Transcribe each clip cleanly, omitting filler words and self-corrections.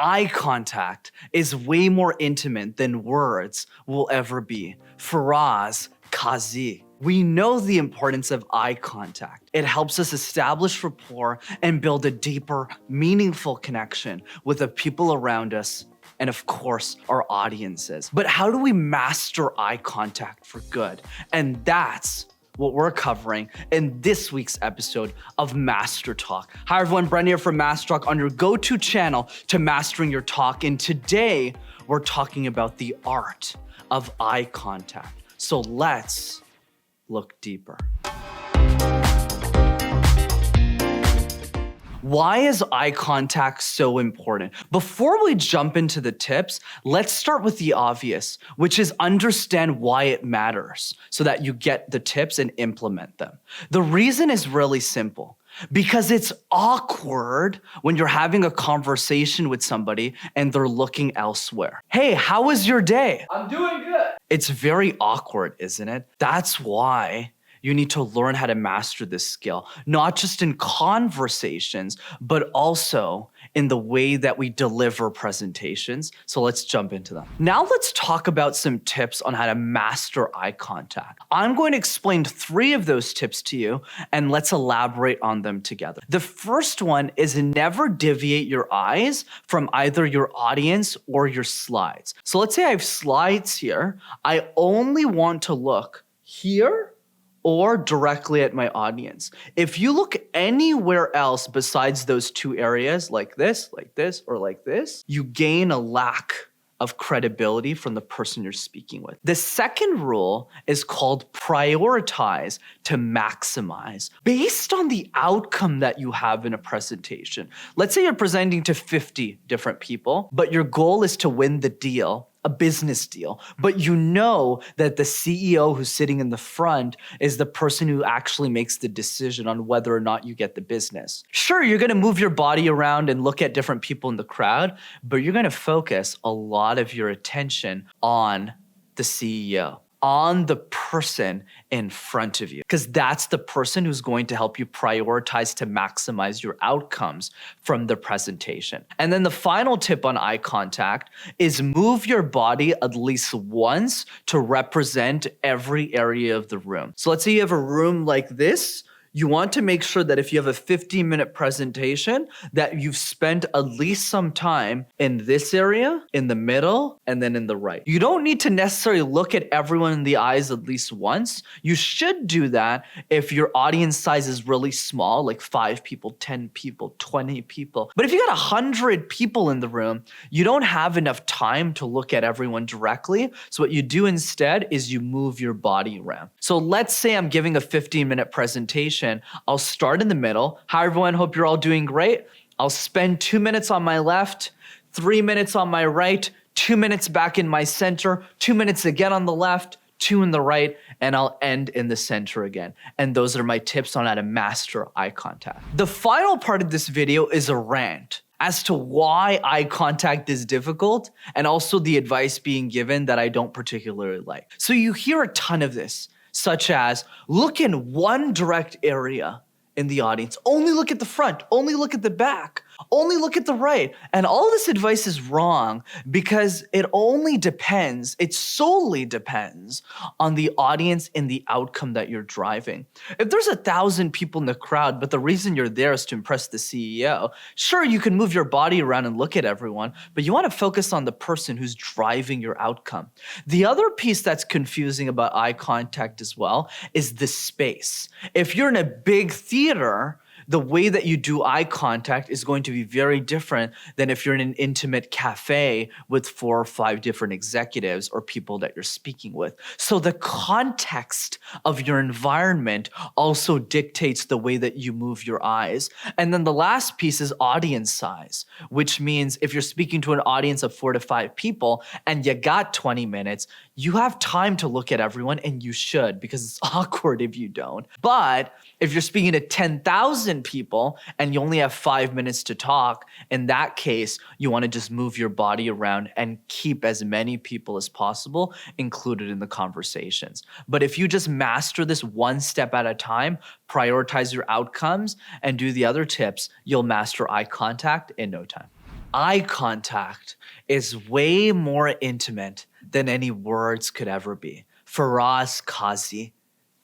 eye contact is way more intimate than words will ever be. Faraz Kazi. We know the importance of eye contact. It helps us establish rapport and build a deeper, meaningful connection with the people around us and of course, our audiences. But how do we master eye contact for good? And that's what we're covering in this week's episode of Master Talk. Hi everyone, Brendan here from Master Talk, on your go-to channel to mastering your talk. And today, we're talking about the art of eye contact. So let's look deeper. Why is eye contact so important? Before we jump into the tips, let's start with the obvious, which is understand why it matters so that you get the tips and implement them. The reason is really simple. Because it's awkward when you're having a conversation with somebody and they're looking elsewhere. Hey, how was your day? I'm doing good. It's very awkward, isn't it? That's why you need to learn how to master this skill, not just in conversations, but also in the way that we deliver presentations. So let's jump into them. Now let's talk about some tips on how to master eye contact. I'm going to explain 3 of those tips to you, and let's elaborate on them together. The first one is never deviate your eyes from either your audience or your slides. So let's say I have slides here. I only want to look here or directly at my audience. If you look anywhere else besides those 2 areas, like this, or like this, you gain a lack of credibility from the person you're speaking with. The second rule is called prioritize to maximize. Based on the outcome that you have in a presentation, let's say you're presenting to 50 different people, but your goal is to win the deal, a business deal, but you know that the CEO who's sitting in the front is the person who actually makes the decision on whether or not you get the business. Sure, you're gonna move your body around and look at different people in the crowd, but you're gonna focus a lot of your attention on the CEO, on the person in front of you, because that's the person who's going to help you prioritize to maximize your outcomes from the presentation. And then the final tip on eye contact is move your body at least once to represent every area of the room. So let's say you have a room like this. You want to make sure that if you have a 15-minute presentation, that you've spent at least some time in this area, in the middle, and then in the right. You don't need to necessarily look at everyone in the eyes at least once. You should do that if your audience size is really small, like 5 people, 10 people, 20 people. But if you got 100 people in the room, you don't have enough time to look at everyone directly. So what you do instead is you move your body around. So let's say I'm giving a 15-minute presentation. I'll start in the middle. Hi everyone, hope you're all doing great. I'll spend 2 minutes on my left, 3 minutes on my right, 2 minutes back in my center, 2 minutes again on the left, 2 in the right, and I'll end in the center again. And those are my tips on how to master eye contact. The final part of this video is a rant as to why eye contact is difficult and also the advice being given that I don't particularly like. So you hear a ton of this, such as look in one direct area in the audience, only look at the front, only look at the back, only look at the right. And all this advice is wrong because it only depends, it solely depends on the audience and the outcome that you're driving. If there's 1,000 people in the crowd, but the reason you're there is to impress the CEO, sure, you can move your body around and look at everyone, but you want to focus on the person who's driving your outcome. The other piece that's confusing about eye contact as well is the space. If you're in a big theater, the way that you do eye contact is going to be very different than if you're in an intimate cafe with 4 or 5 different executives or people that you're speaking with. So the context of your environment also dictates the way that you move your eyes. And then the last piece is audience size, which means if you're speaking to an audience of 4 to 5 people and you got 20 minutes, you have time to look at everyone, and you should, because it's awkward if you don't. But if you're speaking to 10,000 people and you only have 5 minutes to talk, in that case, you want to just move your body around and keep as many people as possible included in the conversations. But if you just master this one step at a time, prioritize your outcomes, and do the other tips, you'll master eye contact in no time. Eye contact is way more intimate than any words could ever be. Faraz Kazi.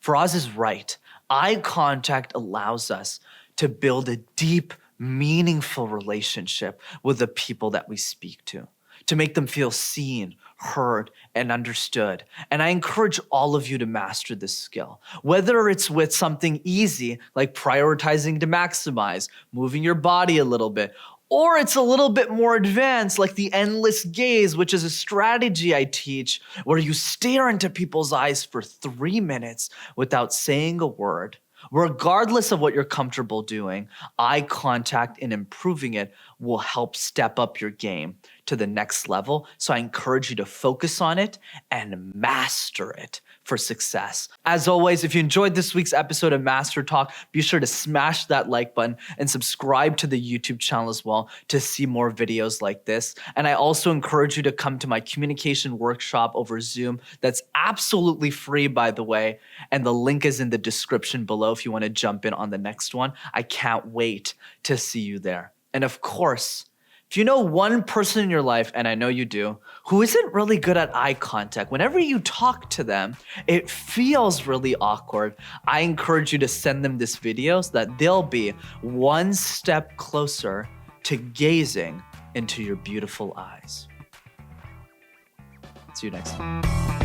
Faraz is right. Eye contact allows us to build a deep, meaningful relationship with the people that we speak to make them feel seen, heard, and understood. And I encourage all of you to master this skill, whether it's with something easy like prioritizing to maximize, moving your body a little bit, or it's a little bit more advanced, like the endless gaze, which is a strategy I teach where you stare into people's eyes for 3 minutes without saying a word. Regardless of what you're comfortable doing, eye contact and improving it will help step up your game to the next level. So I encourage you to focus on it and master it for success. As always, if you enjoyed this week's episode of Master Talk, be sure to smash that like button and subscribe to the YouTube channel as well to see more videos like this. And I also encourage you to come to my communication workshop over Zoom. That's absolutely free, by the way. And the link is in the description below if you want to jump in on the next one. I can't wait to see you there. And of course, if you know one person in your life, and I know you do, who isn't really good at eye contact, whenever you talk to them, it feels really awkward. I encourage you to send them this video so that they'll be one step closer to gazing into your beautiful eyes. See you next time.